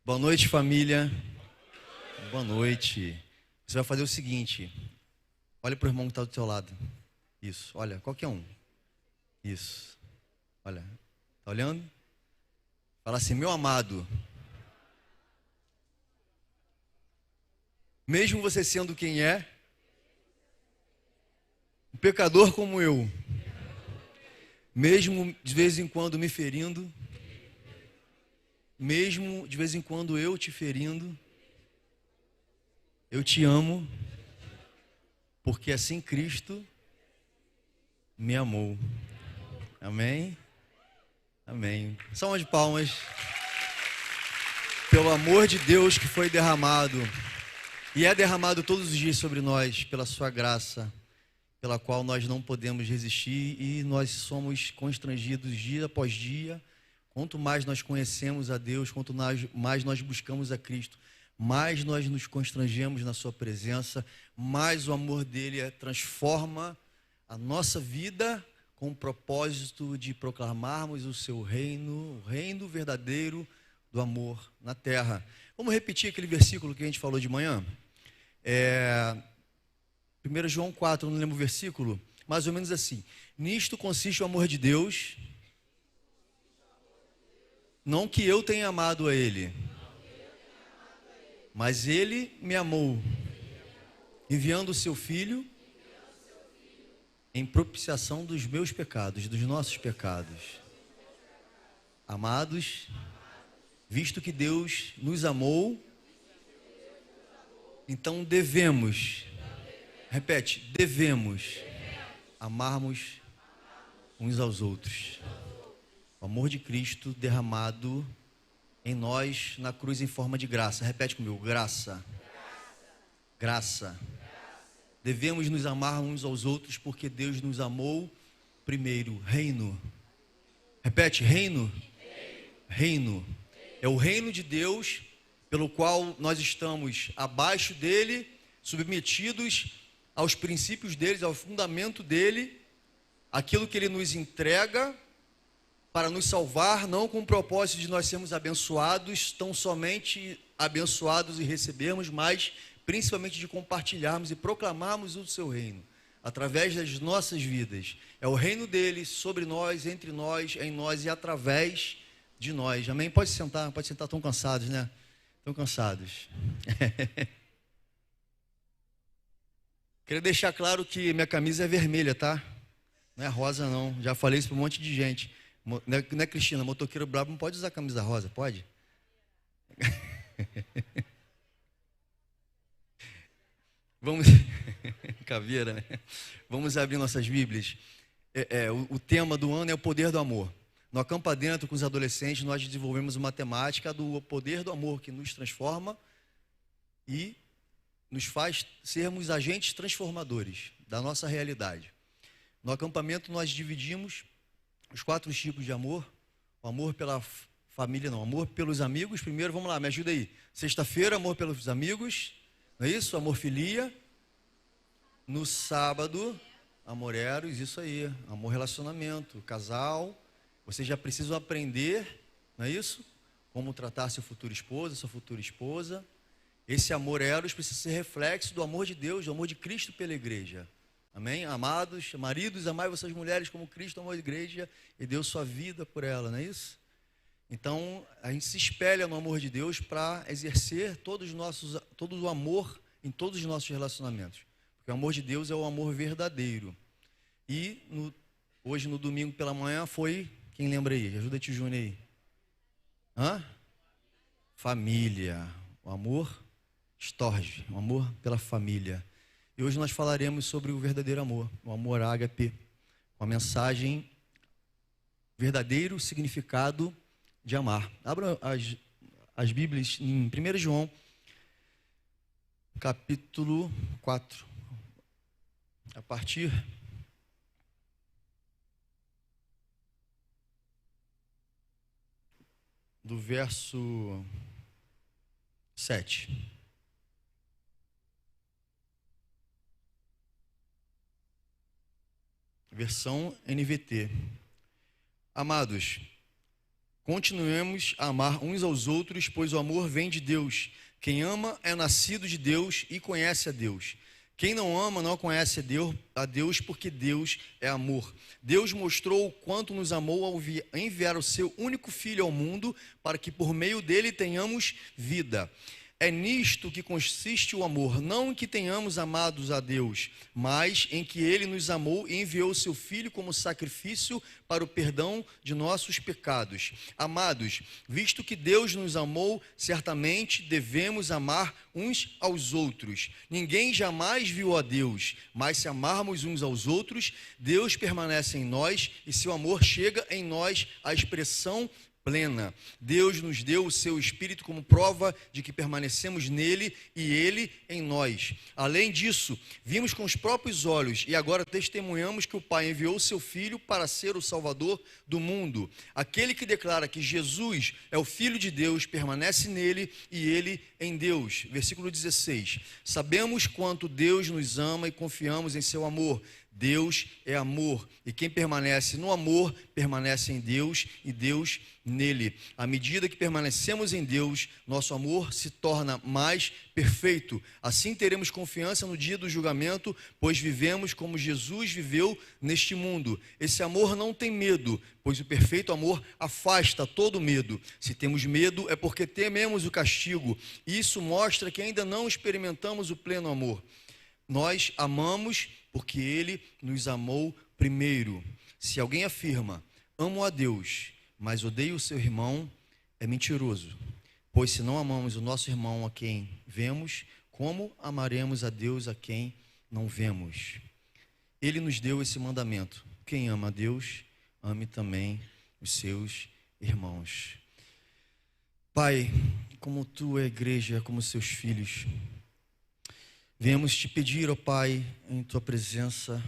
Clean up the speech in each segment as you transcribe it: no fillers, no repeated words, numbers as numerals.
Boa noite, família. Boa noite. Você vai fazer o seguinte: olha para o irmão que está do teu lado. Isso, olha, qualquer um. Isso, olha, tá olhando? Fala assim: meu amado, mesmo você sendo quem é, um pecador como eu, mesmo de vez em quando me ferindo, mesmo de vez em quando eu te ferindo, eu te amo, porque assim Cristo me amou. Amém? Amém. Salva de palmas. Pelo amor de Deus que foi derramado, e é derramado todos os dias sobre nós, pela sua graça, pela qual nós não podemos resistir e nós somos constrangidos dia após dia. Quanto mais nós conhecemos a Deus, quanto mais nós buscamos a Cristo, mais nós nos constrangemos na sua presença, mais o amor dele transforma a nossa vida com o propósito de proclamarmos o seu reino, o reino verdadeiro do amor na terra. Vamos repetir aquele versículo que a gente falou de manhã? 1 João 4, não lembro o versículo, mais ou menos assim: nisto consiste o amor de Deus, não que eu tenha amado a Ele, mas Ele me amou, enviando o seu Filho em propiciação dos meus pecados, dos nossos pecados. Amados, visto que Deus nos amou, então devemos, repete, devemos amarmos uns aos outros. O amor de Cristo derramado em nós na cruz em forma de graça. Repete comigo: graça. Graça. Devemos nos amar uns aos outros porque Deus nos amou primeiro. Reino. Repete: reino. Reino. É o reino de Deus pelo qual nós estamos abaixo dele, submetidos aos princípios dele, ao fundamento dele, aquilo que ele nos entrega para nos salvar, não com o propósito de nós sermos abençoados, tão somente abençoados e recebermos, mas principalmente de compartilharmos e proclamarmos o seu reino, através das nossas vidas. É o reino dele sobre nós, entre nós, em nós e através de nós. Amém? Pode sentar, estão cansados, né? Estão cansados. Queria deixar claro que minha camisa é vermelha, tá? Não é rosa não, já falei isso para um monte de gente. Não é Cristina, motoqueiro brabo não pode usar camisa rosa, pode? Vamos, caveira, né? Vamos abrir nossas Bíblias. O tema do ano é o poder do amor. No Acampa Dentro, com os adolescentes, nós desenvolvemos uma temática do poder do amor que nos transforma e nos faz sermos agentes transformadores da nossa realidade. No acampamento nós dividimos os 4 tipos de amor: o amor pela família, não, amor pelos amigos. Primeiro, vamos lá, me ajuda aí. Sexta-feira, amor pelos amigos, não é isso? Amor filia. No sábado, amor eros, isso aí, amor relacionamento, casal. Vocês já precisam aprender, não é isso? Como tratar seu futuro esposo, sua futura esposa. Esse amor eros precisa ser reflexo do amor de Deus, do amor de Cristo pela igreja. Amém? Amados, maridos, amai vossas mulheres como Cristo amou a igreja e deu sua vida por ela, não é isso? Então, a gente se espelha no amor de Deus para exercer todo o amor em todos os nossos relacionamentos. Porque o amor de Deus é o amor verdadeiro. E hoje, no domingo pela manhã, foi... Quem lembra aí? Ajuda-te, Júnior aí. Família. O amor storge, o amor pela família. E hoje nós falaremos sobre o verdadeiro amor, o amor ágape, com a mensagem verdadeiro significado de amar. Abra as Bíblias em 1 João, capítulo 4, a partir do verso 7. Versão NVT. Amados, Continuemos a amar uns aos outros, pois o amor vem de Deus. Quem ama é nascido de Deus e conhece a Deus. Quem não ama não conhece a Deus, porque Deus é amor. Deus mostrou o quanto nos amou ao enviar o seu único Filho ao mundo, para que por meio dele tenhamos vida. É nisto que consiste o amor, não em que tenhamos amados a Deus, mas em que Ele nos amou e enviou o seu Filho como sacrifício para o perdão de nossos pecados. Amados, visto que Deus nos amou, certamente devemos amar uns aos outros. Ninguém jamais viu a Deus, mas se amarmos uns aos outros, Deus permanece em nós e seu amor chega em nós à expressão plena. Deus nos deu o seu Espírito como prova de que permanecemos nele e ele em nós. Além disso, vimos com os próprios olhos e agora testemunhamos que o Pai enviou o seu Filho para ser o Salvador do mundo. Aquele que declara que Jesus é o Filho de Deus permanece nele e ele em Deus. Versículo 16. Sabemos quanto Deus nos ama e confiamos em seu amor. Deus é amor, e quem permanece no amor, permanece em Deus e Deus nele. À medida que permanecemos em Deus, nosso amor se torna mais perfeito. Assim teremos confiança no dia do julgamento, pois vivemos como Jesus viveu neste mundo. Esse amor não tem medo, pois o perfeito amor afasta todo medo. Se temos medo, é porque tememos o castigo. Isso mostra que ainda não experimentamos o pleno amor. Nós amamos porque Ele nos amou primeiro. Se alguém afirma, amo a Deus, mas odeio o seu irmão, é mentiroso. Pois se não amamos o nosso irmão a quem vemos, como amaremos a Deus a quem não vemos? Ele nos deu esse mandamento: quem ama a Deus, ame também os seus irmãos. Pai, como Tu é a igreja, como seus filhos, viemos te pedir, ó Pai, em Tua presença,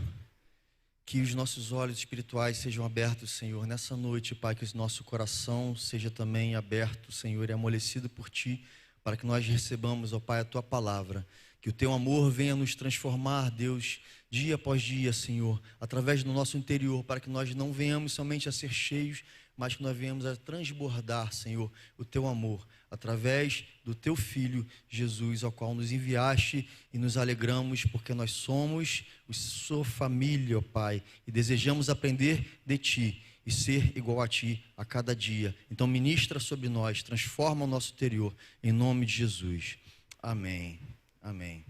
que os nossos olhos espirituais sejam abertos, Senhor, nessa noite, Pai, que o nosso coração seja também aberto, Senhor, e amolecido por Ti, para que nós recebamos, ó Pai, a Tua palavra, que o Teu amor venha nos transformar, Deus, dia após dia, Senhor, através do nosso interior, para que nós não venhamos somente a ser cheios, mas que nós venhamos a transbordar, Senhor, o Teu amor, através do Teu Filho, Jesus, ao qual nos enviaste, e nos alegramos, porque nós somos a Sua família, ó Pai, e desejamos aprender de Ti, e ser igual a Ti a cada dia. Então ministra sobre nós, transforma o nosso interior, em nome de Jesus. Amém. Amém.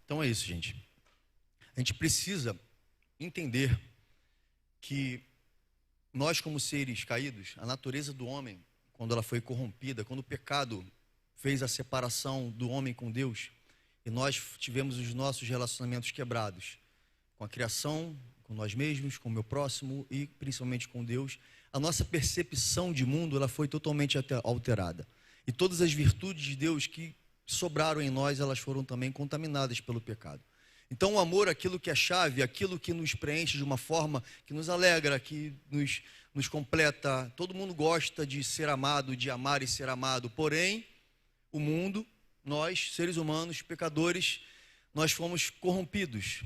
Então é isso, gente. A gente precisa entender que nós, como seres caídos, a natureza do homem, quando ela foi corrompida, quando o pecado fez a separação do homem com Deus, e nós tivemos os nossos relacionamentos quebrados, com a criação, com nós mesmos, com o meu próximo e principalmente com Deus, a nossa percepção de mundo ela foi totalmente alterada. E todas as virtudes de Deus que sobraram em nós, elas foram também contaminadas pelo pecado. Então o amor, aquilo que é chave, aquilo que nos preenche de uma forma que nos alegra, que nos completa. Todo mundo gosta de ser amado, de amar e ser amado. Porém, o mundo, nós, seres humanos, pecadores, nós fomos corrompidos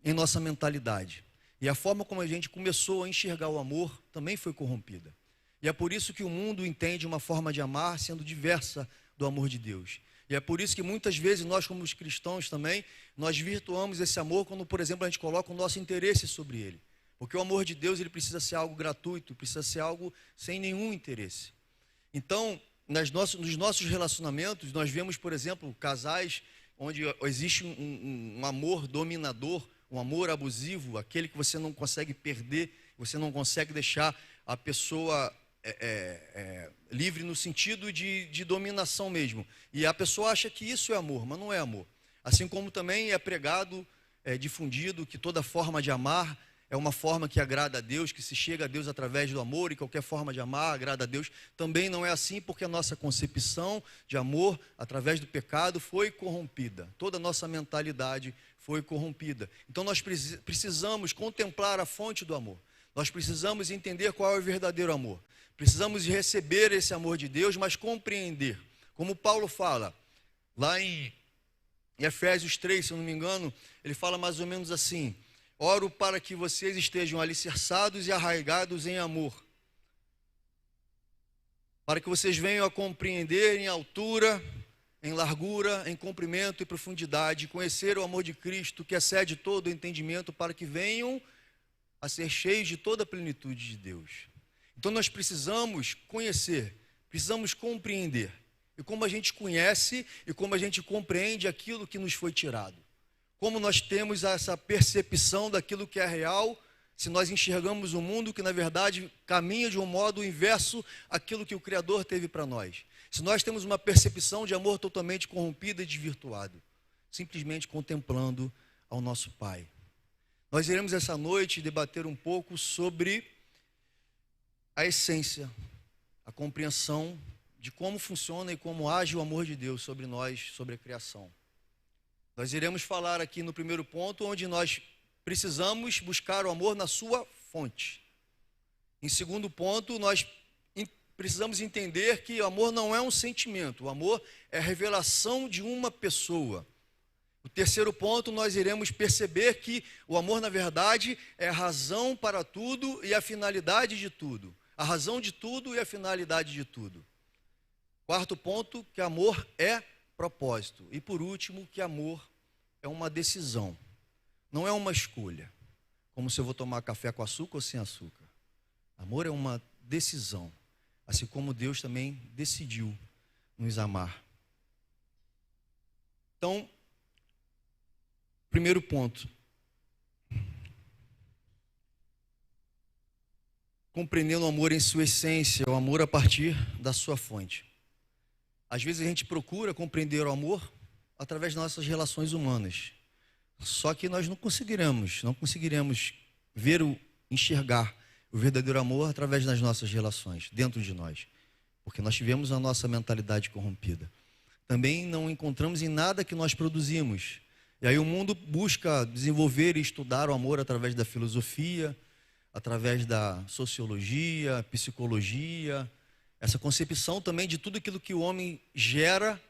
em nossa mentalidade. E a forma como a gente começou a enxergar o amor também foi corrompida. E é por isso que o mundo entende uma forma de amar sendo diversa do amor de Deus. E é por isso que muitas vezes nós, como os cristãos também, nós virtuamos esse amor quando, por exemplo, a gente coloca o nosso interesse sobre ele. Porque o amor de Deus, ele precisa ser algo gratuito, precisa ser algo sem nenhum interesse. Então, nos nossos relacionamentos, nós vemos, por exemplo, casais onde existe um amor dominador, um amor abusivo, aquele que você não consegue perder, você não consegue deixar a pessoa livre no sentido de dominação mesmo. E a pessoa acha que isso é amor, mas não é amor. Assim como também é pregado, difundido, que toda forma de amar é uma forma que agrada a Deus, que se chega a Deus através do amor, e qualquer forma de amar agrada a Deus. Também não é assim, porque a nossa concepção de amor, através do pecado, foi corrompida. Toda a nossa mentalidade foi corrompida. Então nós precisamos contemplar a fonte do amor. Nós precisamos entender qual é o verdadeiro amor. Precisamos receber esse amor de Deus, mas compreender. Como Paulo fala, Lá em Efésios 3, se eu não me engano, ele fala mais ou menos assim: oro para que vocês estejam alicerçados e arraigados em amor, para que vocês venham a compreender em altura, em largura, em comprimento e profundidade, conhecer o amor de Cristo, que excede todo o entendimento, para que venham a ser cheios de toda a plenitude de Deus. Então nós precisamos conhecer, precisamos compreender. E como a gente conhece e como a gente compreende aquilo que nos foi tirado. Como nós temos essa percepção daquilo que é real, se nós enxergamos um mundo que na verdade caminha de um modo inverso àquilo que o Criador teve para nós. Se nós temos uma percepção de amor totalmente corrompida e desvirtuado, simplesmente contemplando ao nosso Pai. Nós iremos essa noite debater um pouco sobre a essência, a compreensão de como funciona e como age o amor de Deus sobre nós, sobre a criação. Nós iremos falar aqui no primeiro ponto, onde nós precisamos buscar o amor na sua fonte. Em segundo ponto, nós precisamos entender que o amor não é um sentimento, o amor é a revelação de uma pessoa. O terceiro ponto, nós iremos perceber que o amor, na verdade, é a razão para tudo e a finalidade de tudo. A razão de tudo e a finalidade de tudo. Quarto ponto, que amor é propósito. E por último, que amor é uma decisão. Não é uma escolha. Como se eu vou tomar café com açúcar ou sem açúcar. Amor é uma decisão. Assim como Deus também decidiu nos amar. Então, primeiro ponto. Compreendendo o amor em sua essência, o amor a partir da sua fonte. Às vezes a gente procura compreender o amor através das nossas relações humanas. Só que nós não conseguiremos enxergar o verdadeiro amor através das nossas relações, dentro de nós. Porque nós tivemos a nossa mentalidade corrompida. Também não encontramos em nada que nós produzimos. E aí o mundo busca desenvolver e estudar o amor através da filosofia, através da sociologia, psicologia. Essa concepção também de tudo aquilo que o homem gera,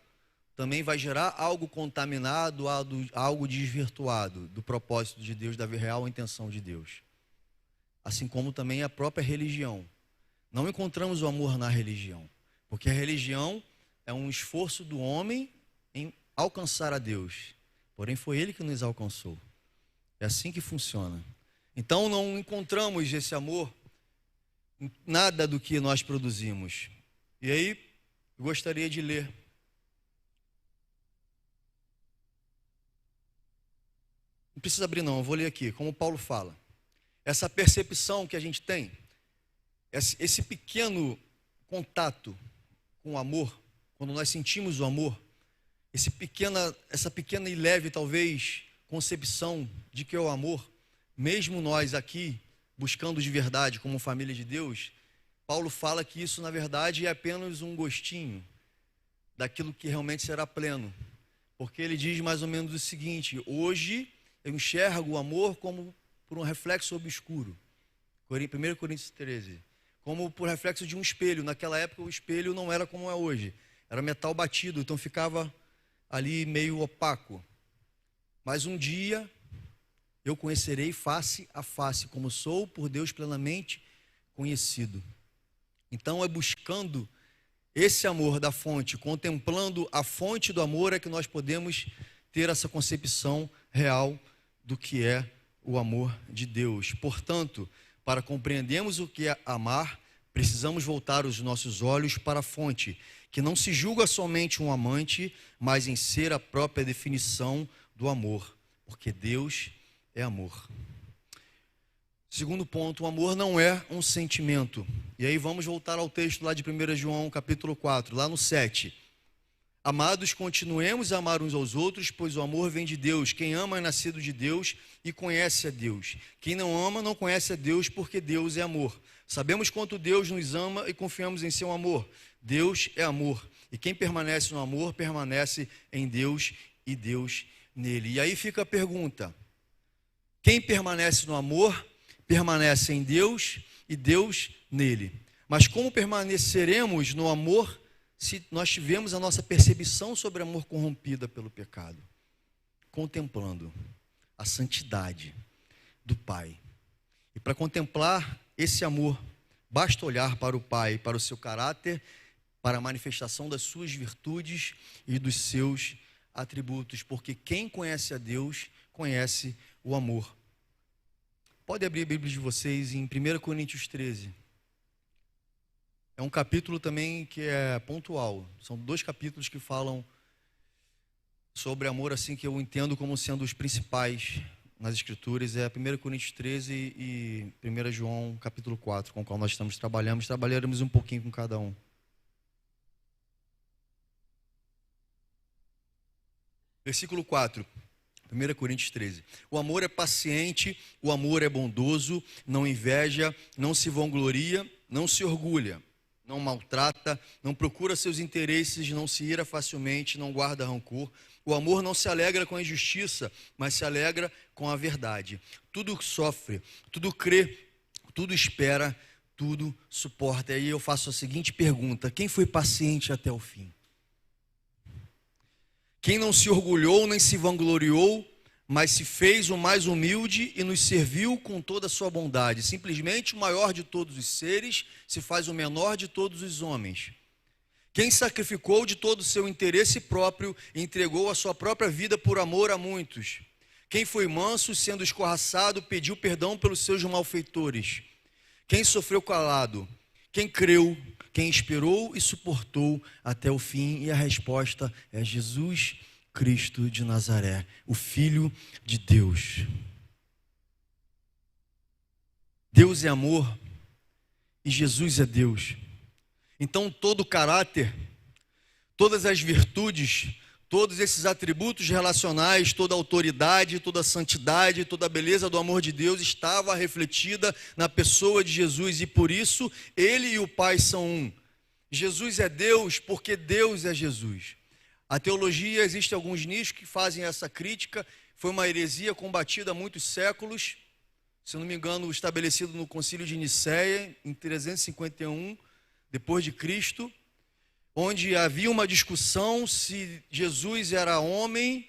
também vai gerar algo contaminado, algo desvirtuado do propósito de Deus, da real intenção de Deus. Assim como também a própria religião. Não encontramos o amor na religião, porque a religião é um esforço do homem em alcançar a Deus. Porém, foi Ele que nos alcançou. É assim que funciona. Então, não encontramos esse amor em nada do que nós produzimos. E aí, eu gostaria de ler. Não precisa abrir não, eu vou ler aqui, como Paulo fala. Essa percepção que a gente tem, esse pequeno contato com o amor, quando nós sentimos o amor, essa pequena e leve, talvez, concepção de que é o amor, mesmo nós aqui, buscando de verdade como família de Deus, Paulo fala que isso, na verdade, é apenas um gostinho daquilo que realmente será pleno. Porque ele diz mais ou menos o seguinte: hoje eu enxergo o amor como por um reflexo obscuro. 1 Coríntios 13. Como por reflexo de um espelho. Naquela época o espelho não era como é hoje. Era metal batido, então ficava ali meio opaco. Mas um dia eu conhecerei face a face, como sou por Deus plenamente conhecido. Então é buscando esse amor da fonte, contemplando a fonte do amor, é que nós podemos ter essa concepção real do que é o amor de Deus. Portanto, para compreendermos o que é amar, precisamos voltar os nossos olhos para a fonte, que não se julga somente um amante, mas em ser a própria definição do amor, porque Deus é amor. Segundo ponto, o amor não é um sentimento. E aí vamos voltar ao texto lá de 1 João capítulo 4, lá no 7. Amados, continuemos a amar uns aos outros, pois o amor vem de Deus. Quem ama é nascido de Deus e conhece a Deus. Quem não ama não conhece a Deus, porque Deus é amor. Sabemos quanto Deus nos ama e confiamos em seu amor. Deus é amor. E quem permanece no amor, permanece em Deus e Deus nele. E aí fica a pergunta: quem permanece no amor, permanece em Deus e Deus nele. Mas como permaneceremos no amor se nós tivemos a nossa percepção sobre amor corrompida pelo pecado, contemplando a santidade do Pai. E para contemplar esse amor, basta olhar para o Pai, para o seu caráter, para a manifestação das suas virtudes e dos seus atributos, porque quem conhece a Deus, conhece o amor. Pode abrir a Bíblia de vocês em 1 Coríntios 13. É um capítulo também que é pontual. São 2 capítulos que falam sobre amor, assim, que eu entendo como sendo os principais nas Escrituras. É 1 Coríntios 13 e 1 João capítulo 4, com o qual nós trabalharemos um pouquinho com cada um. Versículo 4, 1 Coríntios 13. O amor é paciente, o amor é bondoso, não inveja, não se vangloria, não se orgulha, não maltrata, não procura seus interesses, não se ira facilmente, não guarda rancor. O amor não se alegra com a injustiça, mas se alegra com a verdade. Tudo sofre, tudo crê, tudo espera, tudo suporta. E aí eu faço a seguinte pergunta: quem foi paciente até o fim? Quem não se orgulhou nem se vangloriou, mas se fez o mais humilde e nos serviu com toda a sua bondade. Simplesmente o maior de todos os seres se faz o menor de todos os homens. Quem sacrificou de todo o seu interesse próprio e entregou a sua própria vida por amor a muitos. Quem foi manso, sendo escorraçado, pediu perdão pelos seus malfeitores. Quem sofreu calado, quem creu, quem esperou e suportou até o fim. E a resposta é Jesus Cristo de Nazaré, o Filho de Deus. Deus é amor e Jesus é Deus. Então todo o caráter, todas as virtudes, todos esses atributos relacionais, toda a autoridade, toda a santidade, toda a beleza do amor de Deus estava refletida na pessoa de Jesus, e por isso ele e o Pai são um. Jesus é Deus porque Deus é Jesus. A teologia, existem alguns nichos que fazem essa crítica, foi uma heresia combatida há muitos séculos, se não me engano, estabelecido no Concílio de Nicéia, em 351, depois de Cristo, onde havia uma discussão se Jesus era homem,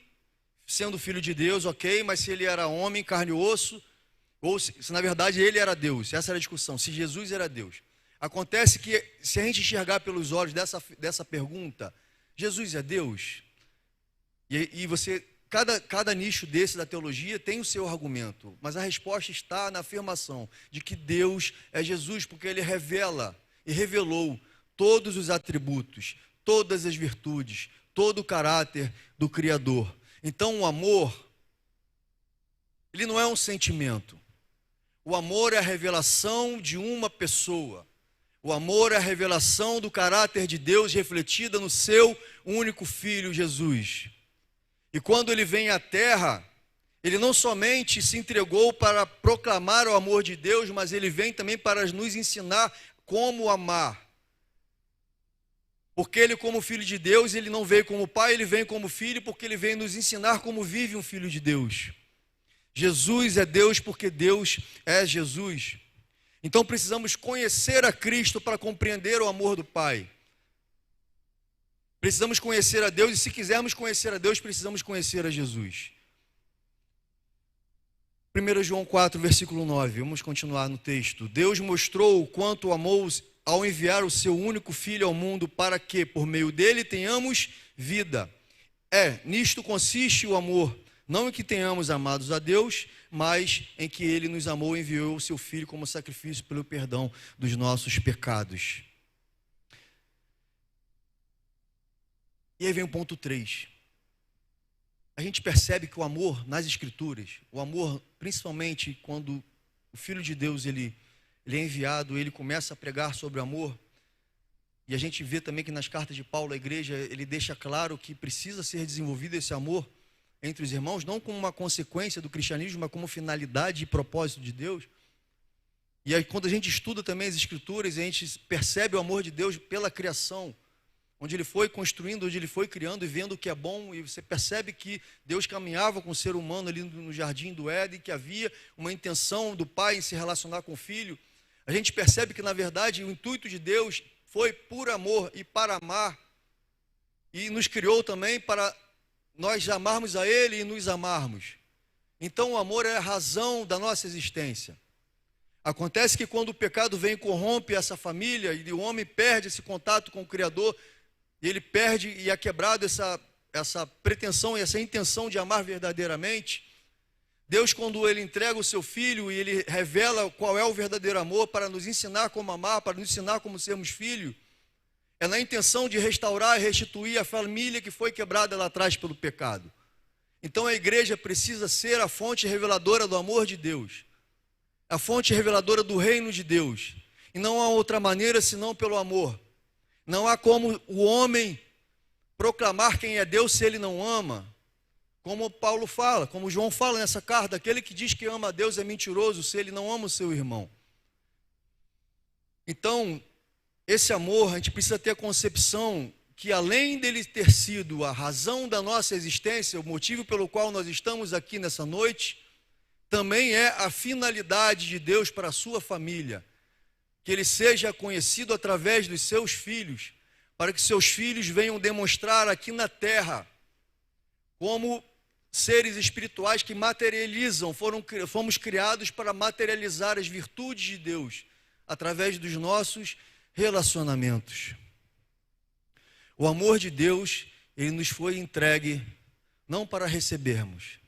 sendo filho de Deus, ok, mas se ele era homem, carne e osso, ou se na verdade ele era Deus. Essa era a discussão, se Jesus era Deus. Acontece que, se a gente enxergar pelos olhos dessa pergunta, Jesus é Deus? E você, cada nicho desse da teologia tem o seu argumento, mas a resposta está na afirmação de que Deus é Jesus, porque ele revela e revelou todos os atributos, todas as virtudes, todo o caráter do Criador. Então o amor, ele não é um sentimento. O amor é a revelação de uma pessoa. O amor é a revelação do caráter de Deus refletida no seu único Filho, Jesus. E quando ele vem à terra, ele não somente se entregou para proclamar o amor de Deus, mas ele vem também para nos ensinar como amar. Porque ele, como Filho de Deus, ele não veio como Pai, ele vem como Filho, porque ele vem nos ensinar como vive um Filho de Deus. Jesus é Deus porque Deus é Jesus. Então precisamos conhecer a Cristo para compreender o amor do Pai. Precisamos conhecer a Deus, e se quisermos conhecer a Deus, precisamos conhecer a Jesus. 1 João 4, versículo 9, vamos continuar no texto. Deus mostrou o quanto amou ao enviar o seu único Filho ao mundo, para que, por meio dele, tenhamos vida. Nisto consiste o amor, não em que tenhamos amados a Deus, mas em que ele nos amou e enviou o seu Filho como sacrifício pelo perdão dos nossos pecados. E aí vem o ponto 3. A gente percebe que o amor nas Escrituras, o amor principalmente quando o Filho de Deus ele é enviado, ele começa a pregar sobre o amor, e a gente vê também que nas cartas de Paulo à igreja, ele deixa claro que precisa ser desenvolvido esse amor entre os irmãos, não como uma consequência do cristianismo, mas como finalidade e propósito de Deus. E aí quando a gente estuda também as Escrituras, a gente percebe o amor de Deus pela criação, onde ele foi construindo, onde ele foi criando e vendo o que é bom, e você percebe que Deus caminhava com o ser humano ali no jardim do Éden, que havia uma intenção do Pai em se relacionar com o Filho. A gente percebe que, na verdade, o intuito de Deus foi por amor e para amar e nos criou também para nós amarmos a Ele e nos amarmos. Então o amor é a razão da nossa existência. Acontece que quando o pecado vem e corrompe essa família, e o homem perde esse contato com o Criador, e ele perde e é quebrado essa pretensão e essa intenção de amar verdadeiramente, Deus, quando Ele entrega o seu Filho e Ele revela qual é o verdadeiro amor para nos ensinar como amar, para nos ensinar como sermos filhos, é na intenção de restaurar e restituir a família que foi quebrada lá atrás pelo pecado. Então a igreja precisa ser a fonte reveladora do amor de Deus, a fonte reveladora do reino de Deus, e não há outra maneira senão pelo amor. Não há como o homem proclamar quem é Deus se ele não ama. Como Paulo fala, como João fala nessa carta, aquele que diz que ama a Deus é mentiroso se ele não ama o seu irmão. Então, esse amor, a gente precisa ter a concepção que além dele ter sido a razão da nossa existência, o motivo pelo qual nós estamos aqui nessa noite, também é a finalidade de Deus para a sua família, que ele seja conhecido através dos seus filhos, para que seus filhos venham demonstrar aqui na terra como seres espirituais que materializam, fomos criados para materializar as virtudes de Deus através dos nossos relacionamentos. O amor de Deus, ele nos foi entregue não para recebermos,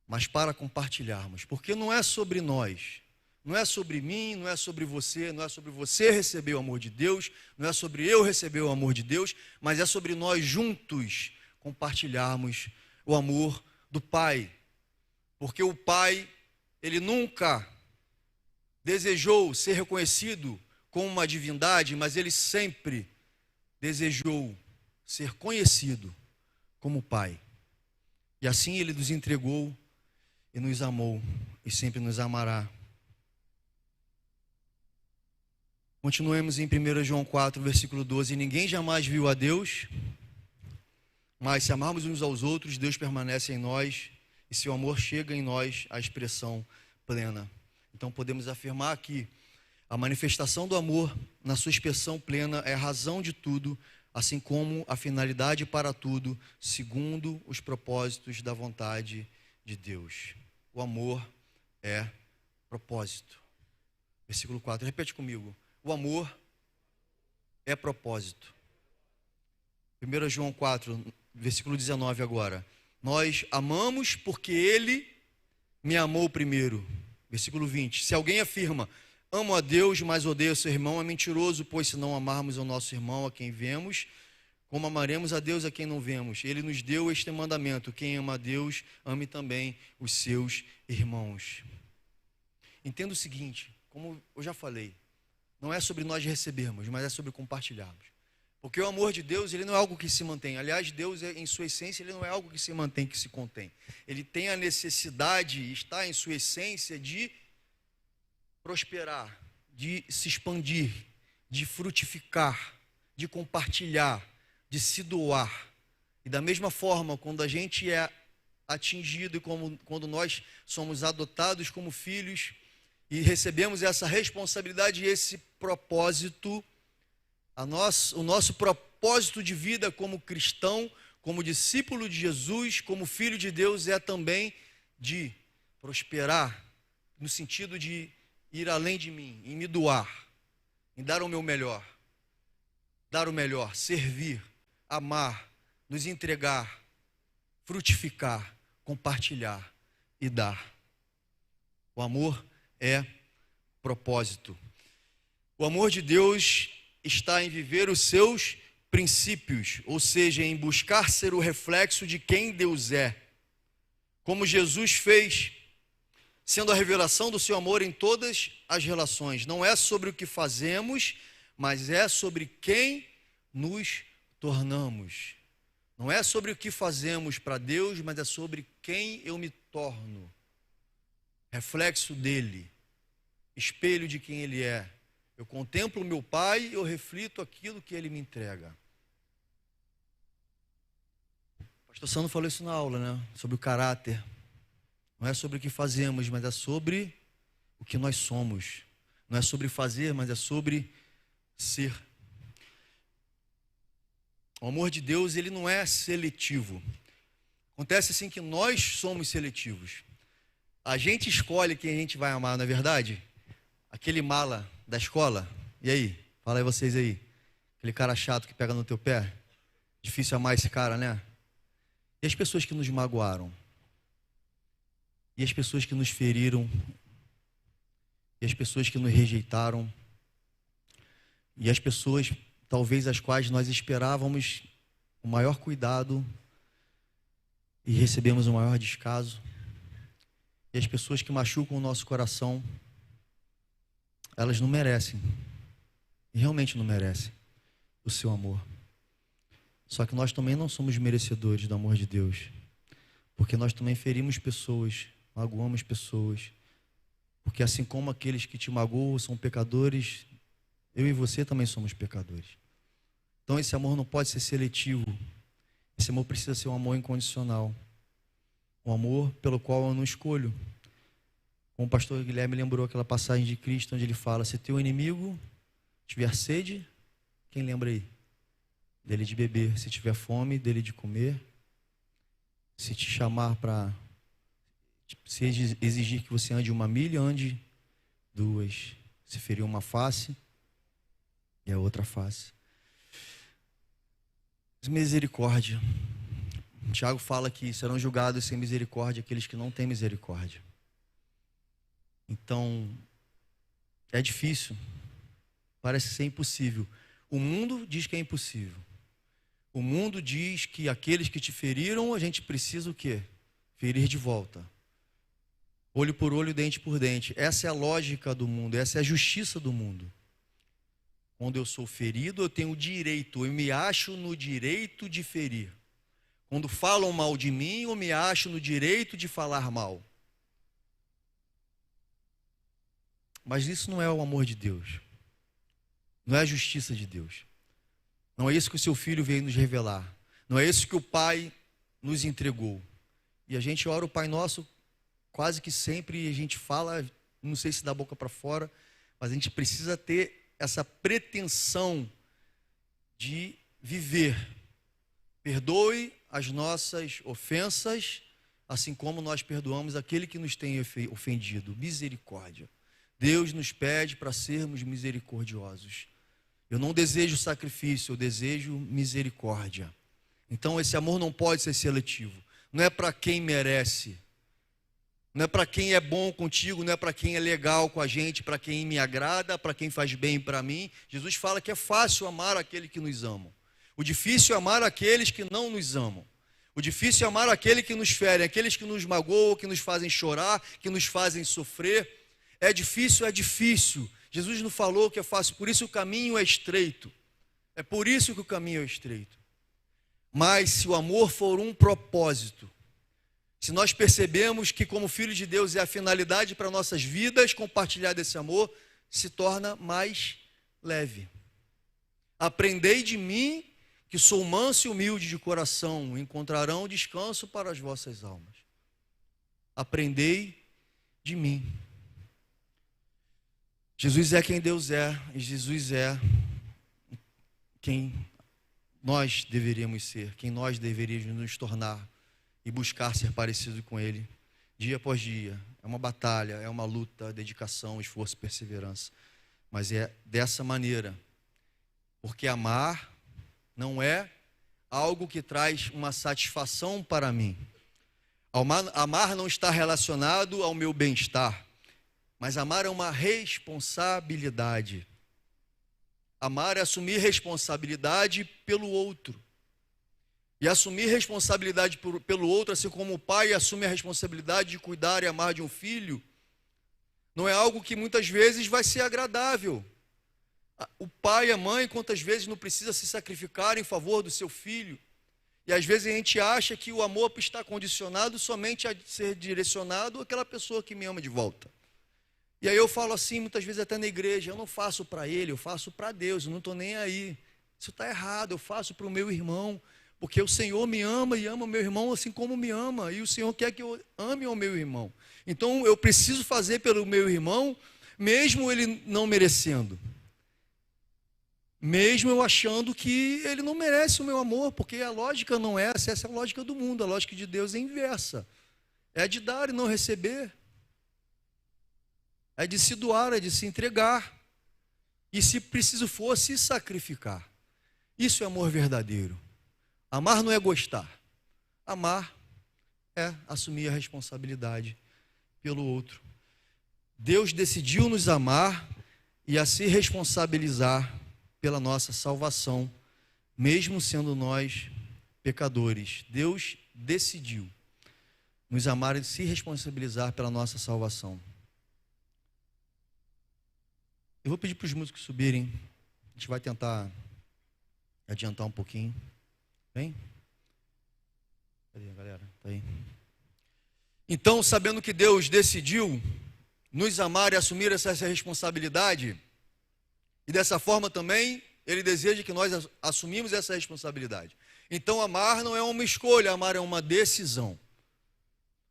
mas para compartilharmos, porque não é sobre nós, não é sobre mim, não é sobre você, não é sobre você receber o amor de Deus, não é sobre eu receber o amor de Deus, mas é sobre nós juntos compartilharmos o amor do Pai, porque o Pai, ele nunca desejou ser reconhecido como uma divindade, mas ele sempre desejou ser conhecido como Pai. E assim ele nos entregou e nos amou e sempre nos amará. Continuemos em 1 João 4, versículo 12. Ninguém jamais viu a Deus, mas se amarmos uns aos outros, Deus permanece em nós e seu amor chega em nós à expressão plena. Então podemos afirmar que a manifestação do amor na sua expressão plena é a razão de tudo, assim como a finalidade para tudo, segundo os propósitos da vontade de Deus. O amor é propósito. Versículo 4, repete comigo. O amor é propósito. 1 João 4, versículo 19 agora. Nós amamos porque Ele me amou primeiro. Versículo 20. Se alguém afirma, amo a Deus, mas odeio seu irmão, é mentiroso, pois se não amarmos o nosso irmão a quem vemos, como amaremos a Deus a quem não vemos? Ele nos deu este mandamento: quem ama a Deus, ame também os seus irmãos. Entenda o seguinte, como eu já falei, não é sobre nós recebermos, mas é sobre compartilharmos. Porque o amor de Deus, ele não é algo que se mantém. Aliás, Deus, em sua essência, ele não é algo que se mantém, que se contém. Ele tem a necessidade, está em sua essência, de prosperar, de se expandir, de frutificar, de compartilhar, de se doar. E da mesma forma, quando a gente é atingido e quando nós somos adotados como filhos e recebemos essa responsabilidade e esse propósito, o nosso propósito de vida como cristão, como discípulo de Jesus, como filho de Deus, é também de prosperar, no sentido de ir além de mim, em me doar, em dar o meu melhor, servir, amar, nos entregar, frutificar, compartilhar e dar. O amor é propósito. O amor de Deus está em viver os seus princípios, ou seja, em buscar ser o reflexo de quem Deus é, como Jesus fez, sendo a revelação do seu amor em todas as relações. Não é sobre o que fazemos, mas é sobre quem nos tornamos. Não é sobre o que fazemos para Deus, mas é sobre quem eu me torno. Reflexo dele, espelho de quem ele é. Eu contemplo o meu Pai e eu reflito aquilo que ele me entrega. O pastor Sandro falou isso na aula, né? Sobre o caráter. Não é sobre o que fazemos, mas é sobre o que nós somos. Não é sobre fazer, mas é sobre ser. O amor de Deus, ele não é seletivo. Acontece assim que nós somos seletivos. A gente escolhe quem a gente vai amar, não é verdade? Aquele mala da escola, e aí? Fala aí vocês aí. Aquele cara chato que pega no teu pé. Difícil amar esse cara, né? E as pessoas que nos magoaram? E as pessoas que nos feriram? E as pessoas que nos rejeitaram? E as pessoas, talvez as quais nós esperávamos o maior cuidado e recebemos o maior descaso? E as pessoas que machucam o nosso coração, elas não merecem, e realmente não merecem o seu amor. Só que nós também não somos merecedores do amor de Deus, porque nós também ferimos pessoas, magoamos pessoas, porque assim como aqueles que te magoam são pecadores, eu e você também somos pecadores. Então esse amor não pode ser seletivo, esse amor precisa ser um amor incondicional, um amor pelo qual eu não escolho. Como o pastor Guilherme lembrou aquela passagem de Cristo, onde ele fala: se teu inimigo tiver sede, quem lembra aí? Dele de beber. Se tiver fome, dele de comer. Se te chamar para, se exigir que você ande 1 milha, ande 2. Se ferir uma face, e a outra face. Misericórdia. Tiago fala que serão julgados sem misericórdia aqueles que não têm misericórdia. Então, é difícil, parece ser impossível. O mundo diz que é impossível. O mundo diz que aqueles que te feriram, a gente precisa o quê? Ferir de volta. Olho por olho, dente por dente. Essa é a lógica do mundo, essa é a justiça do mundo. Quando eu sou ferido, eu tenho o direito, eu me acho no direito de ferir. Quando falam mal de mim, eu me acho no direito de falar mal. Mas isso não é o amor de Deus. Não é a justiça de Deus. Não é isso que o seu filho veio nos revelar. Não é isso que o Pai nos entregou. E a gente ora o Pai Nosso quase que sempre, a gente fala, não sei se da boca para fora, mas a gente precisa ter essa pretensão de viver. Perdoe as nossas ofensas, assim como nós perdoamos aquele que nos tem ofendido. Misericórdia. Deus nos pede para sermos misericordiosos. Eu não desejo sacrifício, eu desejo misericórdia. Então esse amor não pode ser seletivo. Não é para quem merece. Não é para quem é bom contigo, não é para quem é legal com a gente, para quem me agrada, para quem faz bem para mim. Jesus fala que é fácil amar aquele que nos ama. O difícil é amar aqueles que não nos amam. O difícil é amar aquele que nos fere, aqueles que nos magoam, que nos fazem chorar, que nos fazem sofrer. É difícil, é difícil. Jesus não falou que é fácil, por isso o caminho é estreito. É por isso que o caminho é estreito. Mas se o amor for um propósito, se nós percebemos que como filho de Deus é a finalidade para nossas vidas, compartilhar desse amor se torna mais leve. Aprendei de mim, que sou manso e humilde de coração, encontrarão descanso para as vossas almas. Aprendei de mim. Jesus é quem Deus é, e Jesus é quem nós deveríamos ser, quem nós deveríamos nos tornar e buscar ser parecido com Ele, dia após dia. É uma batalha, é uma luta, dedicação, esforço, perseverança. Mas é dessa maneira, porque amar não é algo que traz uma satisfação para mim. Amar não está relacionado ao meu bem-estar. Mas amar é uma responsabilidade. Amar é assumir responsabilidade pelo outro. E assumir responsabilidade pelo outro, assim como o pai assume a responsabilidade de cuidar e amar de um filho, não é algo que muitas vezes vai ser agradável. O pai e a mãe, quantas vezes não precisa se sacrificar em favor do seu filho? E às vezes a gente acha que o amor está condicionado somente a ser direcionado àquela pessoa que me ama de volta. E aí eu falo assim, muitas vezes até na igreja, eu não faço para ele, eu faço para Deus, eu não estou nem aí. Isso está errado, eu faço para o meu irmão, porque o Senhor me ama e ama o meu irmão assim como me ama, e o Senhor quer que eu ame o meu irmão. Então eu preciso fazer pelo meu irmão, mesmo ele não merecendo. mesmo eu achando que ele não merece o meu amor, porque a lógica não é essa é a lógica do mundo, a lógica de Deus é inversa. É de dar e não receber. É de se doar, é de se entregar. E se preciso for, se sacrificar. Isso é amor verdadeiro. Amar não é gostar. Amar é assumir a responsabilidade pelo outro. Deus decidiu nos amar e a se responsabilizar pela nossa salvação, mesmo sendo nós pecadores. Deus decidiu nos amar e se responsabilizar pela nossa salvação. Eu vou pedir para os músicos subirem. A gente vai tentar adiantar um pouquinho. Vem? Cadê a galera? Tá aí. Então, sabendo que Deus decidiu nos amar e assumir essa responsabilidade, e dessa forma também, Ele deseja que nós assumimos essa responsabilidade. Então, amar não é uma escolha, amar é uma decisão.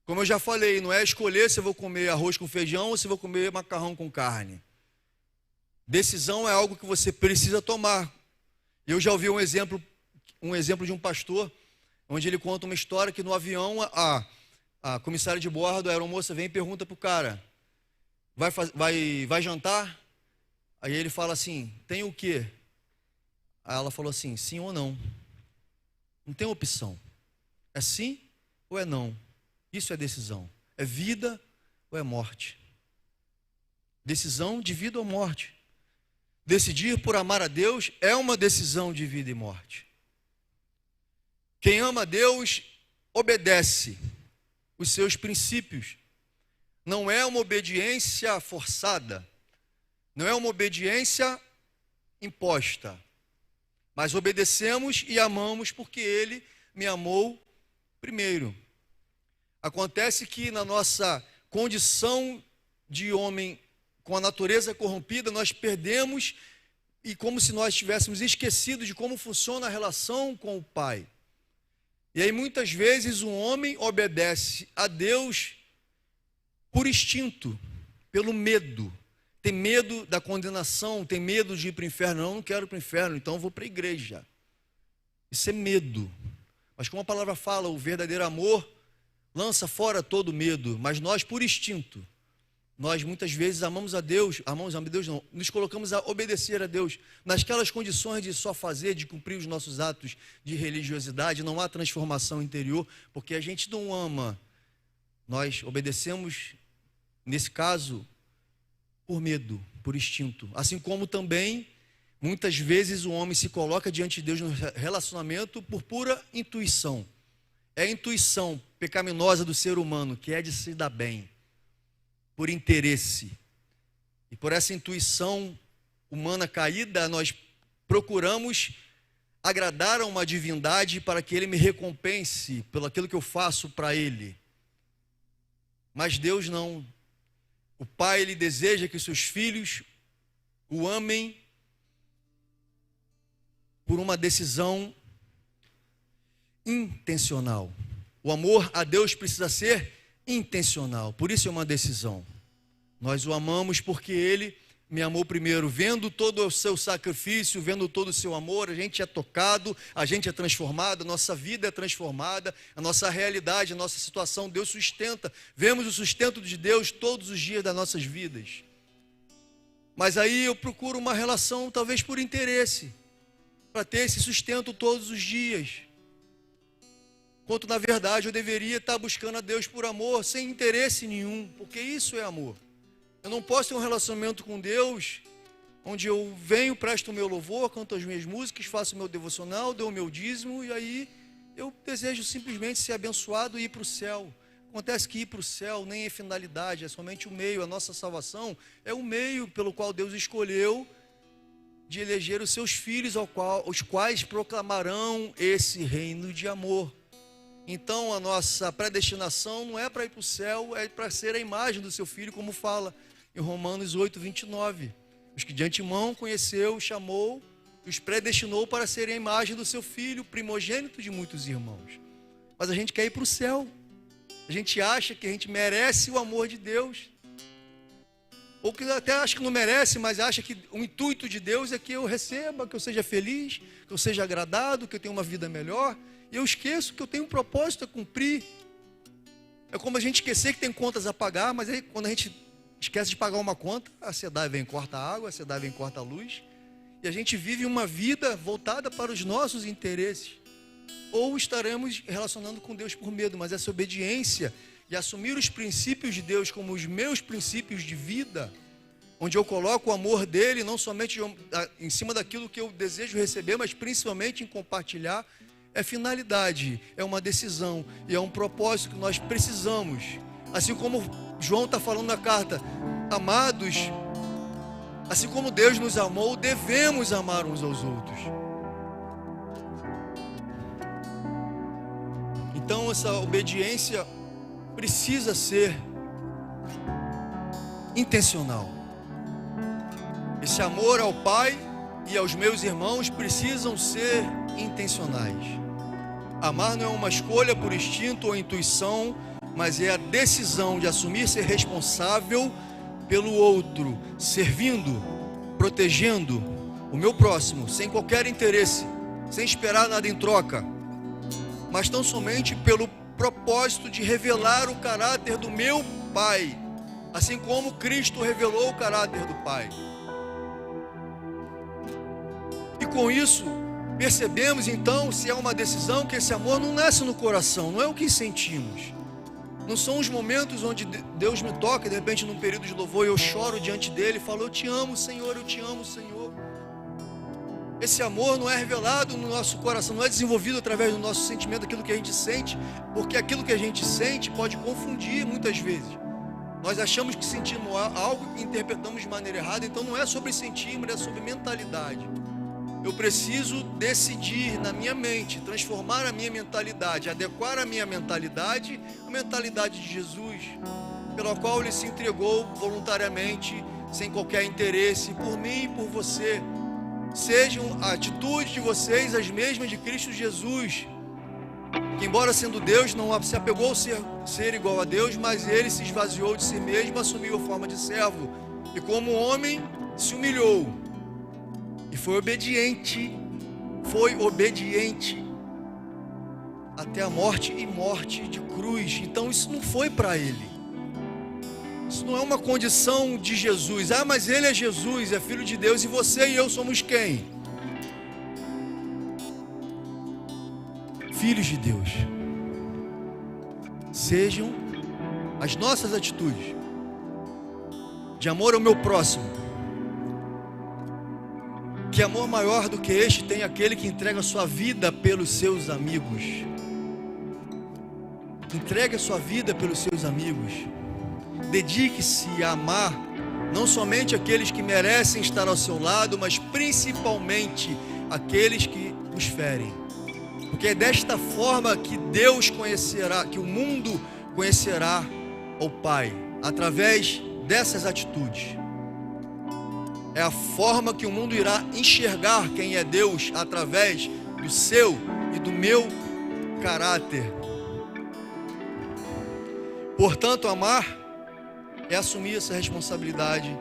Como eu já falei, não é escolher se eu vou comer arroz com feijão ou se eu vou comer macarrão com carne. Decisão é algo que você precisa tomar. Eu já ouvi um exemplo de um pastor, onde ele conta uma história que no avião a comissária de bordo, a aeromoça, vem e pergunta para o cara, vai jantar? Aí ele fala assim, tem o quê? Aí ela falou assim, sim ou não. Não tem opção. É sim ou é não. Isso é decisão. É vida ou é morte. Decisão de vida ou morte. Decidir por amar a Deus é uma decisão de vida e morte. Quem ama a Deus obedece os seus princípios. Não é uma obediência forçada. Não é uma obediência imposta. Mas obedecemos e amamos porque Ele me amou primeiro. Acontece que na nossa condição de homem com a natureza corrompida, nós perdemos e como se nós tivéssemos esquecido de como funciona a relação com o Pai. E aí muitas vezes um homem obedece a Deus por instinto, pelo medo. Tem medo da condenação, tem medo de ir para o inferno. Não quero ir para o inferno, então eu vou para a igreja. Isso é medo. Mas como a palavra fala, o verdadeiro amor lança fora todo medo. Mas nós, por instinto, nós muitas vezes amamos a Deus não, nos colocamos a obedecer a Deus, nasquelas condições de só fazer, de cumprir os nossos atos de religiosidade, não há transformação interior, porque a gente não ama. Nós obedecemos, nesse caso, por medo, por instinto. Assim como também, muitas vezes o homem se coloca diante de Deus no relacionamento por pura intuição. É a intuição pecaminosa do ser humano, que é de se dar bem, por interesse. E por essa intuição humana caída, nós procuramos agradar a uma divindade para que Ele me recompense pelo aquilo que eu faço para Ele. Mas Deus não. O Pai, Ele deseja que os seus filhos o amem por uma decisão intencional. O amor a Deus precisa ser intencional, por isso é uma decisão. Nós o amamos porque Ele me amou primeiro, vendo todo o seu sacrifício, vendo todo o seu amor, a gente é tocado, a gente é transformado, a nossa vida é transformada, a nossa realidade, a nossa situação, Deus sustenta, vemos o sustento de Deus todos os dias das nossas vidas. Mas aí eu procuro uma relação talvez por interesse, para ter esse sustento todos os dias. Enquanto na verdade eu deveria estar buscando a Deus por amor, sem interesse nenhum, porque isso é amor. Eu não posso ter um relacionamento com Deus, onde eu venho, presto o meu louvor, canto as minhas músicas, faço o meu devocional, dou o meu dízimo, e aí eu desejo simplesmente ser abençoado e ir para o céu. Acontece que ir para o céu nem é finalidade, é somente o meio. A nossa salvação é o meio pelo qual Deus escolheu de eleger os seus filhos, os quais proclamarão esse reino de amor. Então a nossa predestinação não é para ir para o céu, é para ser a imagem do seu filho, como fala em Romanos 8, 29. Os que de antemão conheceu, chamou, os predestinou para serem a imagem do seu filho, primogênito de muitos irmãos. Mas a gente quer ir para o céu. A gente acha que a gente merece o amor de Deus. ou que até acha que não merece, mas acha que o intuito de Deus é que eu receba, que eu seja feliz, que eu seja agradado, que eu tenha uma vida melhor, e eu esqueço que eu tenho um propósito a cumprir. É como a gente esquecer que tem contas a pagar, mas aí quando a gente esquece de pagar uma conta, a ansiedade vem e corta a água, a ansiedade vem e corta a luz, e a gente vive uma vida voltada para os nossos interesses. Ou estaremos relacionando com Deus por medo, mas essa obediência e assumir os princípios de Deus como os meus princípios de vida, onde eu coloco o amor dele, não somente em cima daquilo que eu desejo receber, mas principalmente em compartilhar, é finalidade, é uma decisão e é um propósito que nós precisamos. Assim como João está falando na carta, amados, assim como Deus nos amou, devemos amar uns aos outros. Então essa obediência precisa ser intencional. Esse amor ao Pai e aos meus irmãos precisam ser intencionais. Amar não é uma escolha por instinto ou intuição, mas é a decisão de assumir ser responsável pelo outro, servindo, protegendo o meu próximo, sem qualquer interesse, sem esperar nada em troca, mas tão somente pelo propósito de revelar o caráter do meu Pai, assim como Cristo revelou o caráter do Pai. E com isso, percebemos então, se é uma decisão, que esse amor não nasce no coração, não é o que sentimos. Não são os momentos onde Deus me toca, de repente num período de louvor, eu choro diante dele e falo, eu te amo, Senhor, eu te amo, Senhor. Esse amor não é revelado no nosso coração, não é desenvolvido através do nosso sentimento, aquilo que a gente sente, porque aquilo que a gente sente pode confundir muitas vezes. Nós achamos que sentimos algo e interpretamos de maneira errada, então não é sobre sentir, mas é sobre mentalidade. Eu preciso decidir na minha mente, transformar a minha mentalidade, adequar a minha mentalidade à mentalidade de Jesus, pela qual Ele se entregou voluntariamente, sem qualquer interesse, por mim e por você. Sejam a atitude de vocês as mesmas de Cristo Jesus, que embora sendo Deus, não se apegou ao ser igual a Deus, mas Ele se esvaziou de si mesmo, assumiu a forma de servo, e como homem se humilhou. E foi obediente até a morte e morte de cruz. Então isso não foi para ele. Isso não é uma condição de Jesus. Ah, mas ele é Jesus, é filho de Deus, e você e eu somos quem? Filhos de Deus. Sejam as nossas atitudes de amor ao meu próximo. Que amor maior do que este tem aquele que entrega a sua vida pelos seus amigos. Entregue a sua vida pelos seus amigos. Dedique-se a amar não somente aqueles que merecem estar ao seu lado, mas principalmente aqueles que os ferem. Porque é desta forma que Deus conhecerá, que o mundo conhecerá o Pai, através dessas atitudes. É a forma que o mundo irá enxergar quem é Deus, através do seu e do meu caráter. Portanto, amar é assumir essa responsabilidade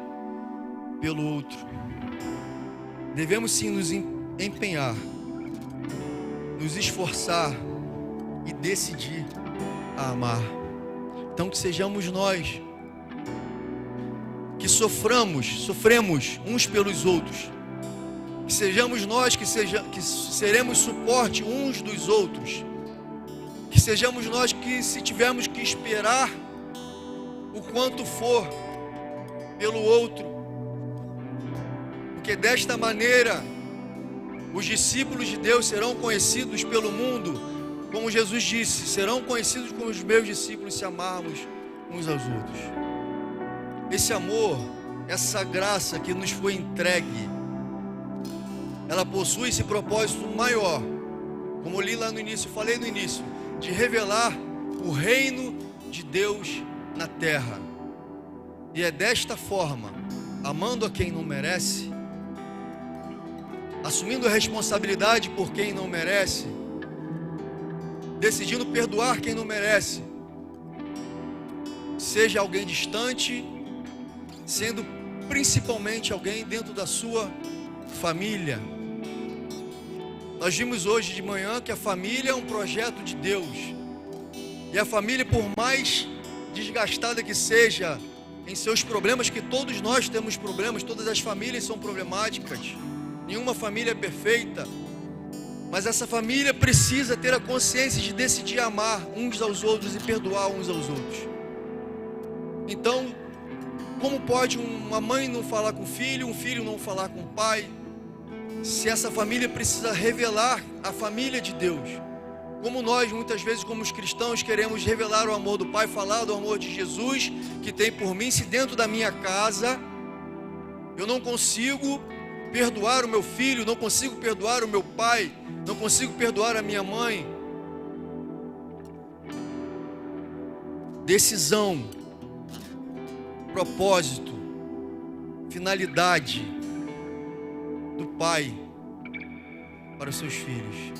pelo outro. Devemos sim nos empenhar, nos esforçar e decidir a amar. Então que sejamos nós que sofremos uns pelos outros, que sejamos nós que seremos suporte uns dos outros, que sejamos nós que, se tivermos que esperar o quanto for pelo outro, porque desta maneira os discípulos de Deus serão conhecidos pelo mundo, como Jesus disse, serão conhecidos como os meus discípulos se amarmos uns aos outros. Esse amor, essa graça que nos foi entregue, ela possui esse propósito maior, como eu li lá no início, falei no início, de revelar o reino de Deus na terra. E é desta forma, amando a quem não merece, assumindo a responsabilidade por quem não merece, decidindo perdoar quem não merece, seja alguém distante, sendo principalmente alguém dentro da sua família. Nós vimos hoje de manhã que a família é um projeto de Deus. E a família, por mais desgastada que seja em seus problemas, que todos nós temos problemas, todas as famílias são problemáticas, nenhuma família é perfeita, mas essa família precisa ter a consciência de decidir amar uns aos outros e perdoar uns aos outros. Então, como pode uma mãe não falar com o filho, um filho não falar com o pai, se essa família precisa revelar a família de Deus? Como nós, muitas vezes, como os cristãos, queremos revelar o amor do Pai, falar do amor de Jesus que tem por mim, se dentro da minha casa eu não consigo perdoar o meu filho, não consigo perdoar o meu pai, não consigo perdoar a minha mãe. Decisão, propósito, finalidade do Pai para os seus filhos.